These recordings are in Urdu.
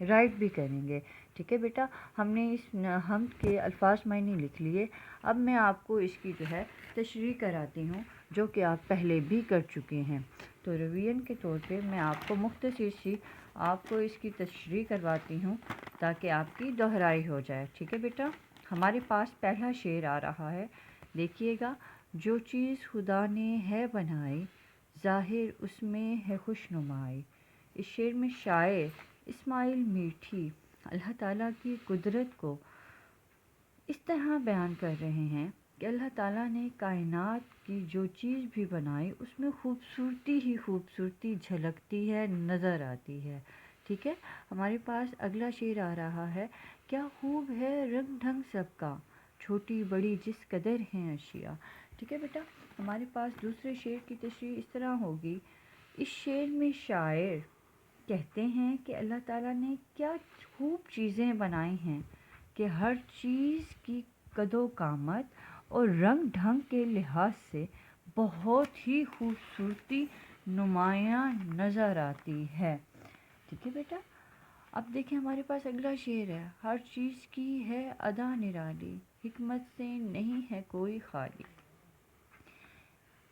رائٹ بھی کریں گے. ٹھیک ہے بیٹا, ہم نے اس حمد کے الفاظ معنی لکھ لیے. اب میں آپ کو اس کی جو ہے تشریح کراتی ہوں, جو کہ آپ پہلے بھی کر چکے ہیں. تو ریویژن کے طور پہ میں آپ کو مختصر سی آپ کو اس کی تشریح کرواتی ہوں تاکہ آپ کی دہرائی ہو جائے. ٹھیک ہے بیٹا, ہمارے پاس پہلا شعر آ رہا ہے, دیکھیے گا. جو چیز خدا نے ہے بنائی, ظاہر اس میں ہے خوش نمائی. اس شعر میں شاعر اسماعیل میٹھی اللہ تعالیٰ کی قدرت کو اس طرح بیان کر رہے ہیں کہ اللہ تعالیٰ نے کائنات کی جو چیز بھی بنائی اس میں خوبصورتی ہی خوبصورتی جھلکتی ہے, نظر آتی ہے. ٹھیک ہے, ہمارے پاس اگلا شعر آ رہا ہے. کیا خوب ہے رنگ ڈھنگ سب کا, چھوٹی بڑی جس قدر ہیں اشیاء. ٹھیک ہے بیٹا, ہمارے پاس دوسرے شعر کی تشریح اس طرح ہوگی. اس شعر میں شاعر کہتے ہیں کہ اللہ تعالیٰ نے کیا خوب چیزیں بنائی ہیں کہ ہر چیز کی قد و قامت اور رنگ ڈھنگ کے لحاظ سے بہت ہی خوبصورتی نمایاں نظر آتی ہے. ٹھیک ہے بیٹا, اب دیکھیں ہمارے پاس اگلا شعر ہے. ہر چیز کی ہے ادا نرالی, حکمت سے نہیں ہے کوئی خالی.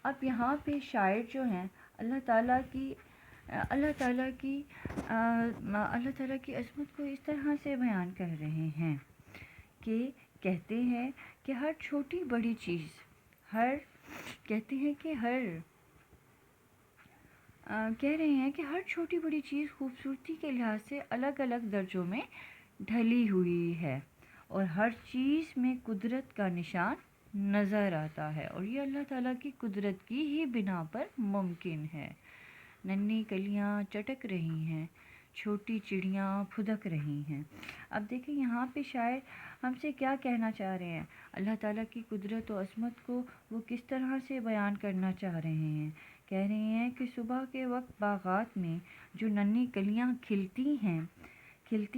اب یہاں پہ شاعر جو ہیں اللہ تعالیٰ کی عظمت کو اس طرح سے بیان کر رہے ہیں کہ کہتے ہیں کہ ہر چھوٹی بڑی چیز کہہ رہے ہیں کہ ہر چھوٹی بڑی چیز خوبصورتی کے لحاظ سے الگ الگ درجوں میں ڈھلی ہوئی ہے اور ہر چیز میں قدرت کا نشان نظر آتا ہے, اور یہ اللہ تعالیٰ کی قدرت کی ہی بنا پر ممکن ہے. ننھی کلیاں چٹک رہی ہیں, چھوٹی چڑیاں پھدک رہی ہیں. اب دیکھیں یہاں پہ شاعر ہم سے کیا کہنا چاہ رہے ہیں, اللہ تعالیٰ کی قدرت و عظمت کو وہ کس طرح سے بیان کرنا چاہ رہے ہیں. کہہ رہے ہیں کہ صبح کے وقت باغات میں جو ننھی کلیاں کھلتی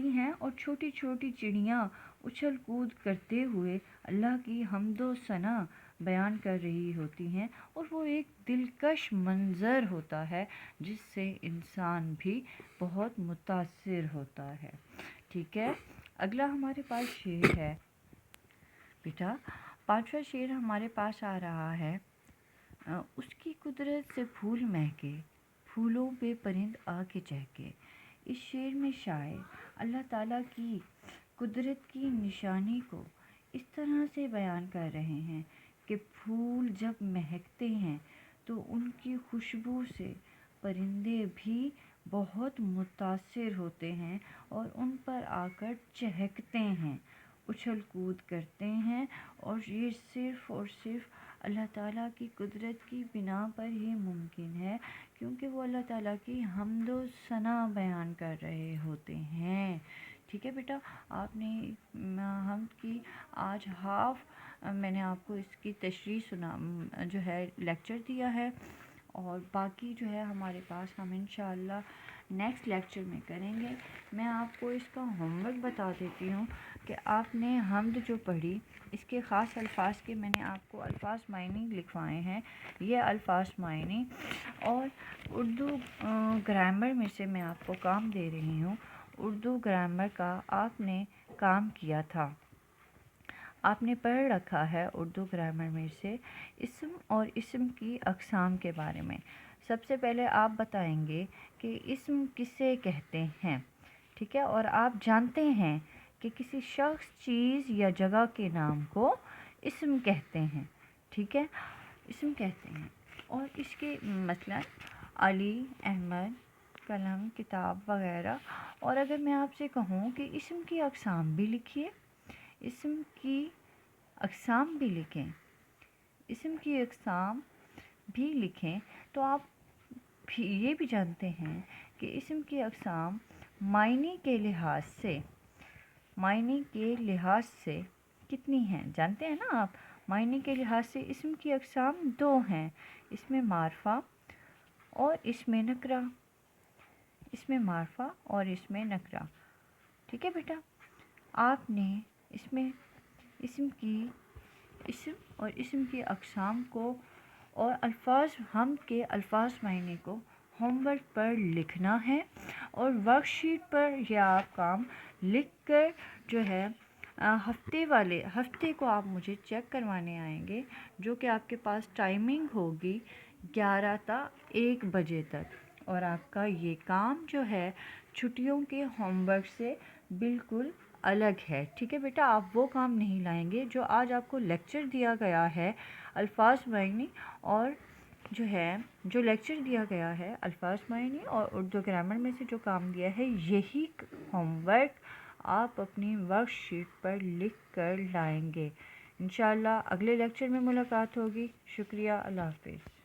ہیں اور چھوٹی چھوٹی چڑیاں اچھل کود کرتے ہوئے اللہ کی حمد و ثنا بیان کر رہی ہوتی ہیں, اور وہ ایک دلکش منظر ہوتا ہے جس سے انسان بھی بہت متاثر ہوتا ہے. ٹھیک ہے, اگلا ہمارے پاس شعر ہے بیٹا. پانچواں شعر ہمارے پاس آ رہا ہے. اس کی قدرت سے پھول مہکے, پھولوں پہ پرند آ کے چہکے. اس شعر میں شاعر اللہ تعالیٰ کی قدرت کی نشانی کو اس طرح سے بیان کر رہے ہیں کہ پھول جب مہکتے ہیں تو ان کی خوشبو سے پرندے بھی بہت متاثر ہوتے ہیں اور ان پر آ کر چہکتے ہیں, اچھل کود کرتے ہیں, اور یہ صرف اور صرف اللہ تعالیٰ کی قدرت کی بنا پر ہی ممکن ہے, کیونکہ وہ اللہ تعالیٰ کی حمد و ثنا بیان کر رہے ہوتے ہیں. ٹھیک ہے بیٹا, آپ نے حمد کی آج میں نے آپ کو اس کی تشریح جو ہے لیکچر دیا ہے, اور باقی جو ہے ہمارے پاس ہم انشاءاللہ نیکسٹ لیکچر میں کریں گے. میں آپ کو اس کا ہوم ورک بتا دیتی ہوں کہ آپ نے حمد جو پڑھی اس کے خاص الفاظ کے میں نے آپ کو الفاظ معنی لکھوائے ہیں. یہ الفاظ معنی اور اردو گرامر میں سے میں آپ کو کام دے رہی ہوں. اردو گرامر کا آپ نے کام کیا تھا, آپ نے پڑھ رکھا ہے اردو گرامر میں سے اسم اور اسم کی اقسام کے بارے میں. سب سے پہلے آپ بتائیں گے کہ اسم کسے کہتے ہیں. ٹھیک ہے, اور آپ جانتے ہیں کہ کسی شخص, چیز یا جگہ کے نام کو اسم کہتے ہیں. ٹھیک ہے, اسم کہتے ہیں. اور اس کے مثلا علی, احمد, قلم, کتاب وغیرہ. اور اگر میں آپ سے کہوں کہ اسم کی اقسام بھی لکھیے, اسم کی اقسام بھی لکھیں, تو آپ یہ بھی جانتے ہیں کہ اسم کی اقسام معنی کے لحاظ سے کتنی ہیں. جانتے ہیں نا آپ, معنی کے لحاظ سے اسم کی اقسام 2 ہیں, اس میں معرفہ اور اس میں نکرہ. ٹھیک ہے بیٹا, آپ نے اس میں اسم اور اسم کی اقسام کو اور حمد کے الفاظ معنی کو ہوم ورک پر لکھنا ہے اور ورک شیٹ پر یہ آپ کام لکھ کر جو ہے ہفتے کو آپ مجھے چیک کروانے آئیں گے، جو کہ آپ کے پاس ٹائمنگ ہوگی 11 تا 1 بجے تک، اور آپ کا یہ کام جو ہے چھٹیوں کے ہوم ورک سے بالکل الگ ہے، ٹھیک ہے بیٹا؟ آپ وہ کام نہیں لائیں گے جو آج آپ کو لیکچر دیا گیا ہے الفاظ معنی، اور جو لیکچر دیا گیا ہے الفاظ معنی اور اردو گرامر میں سے جو کام دیا ہے، یہی ہوم ورک آپ اپنی ورک شیٹ پر لکھ کر لائیں گے۔ انشاءاللہ اگلے لیکچر میں ملاقات ہوگی۔ شکریہ، اللہ حافظ۔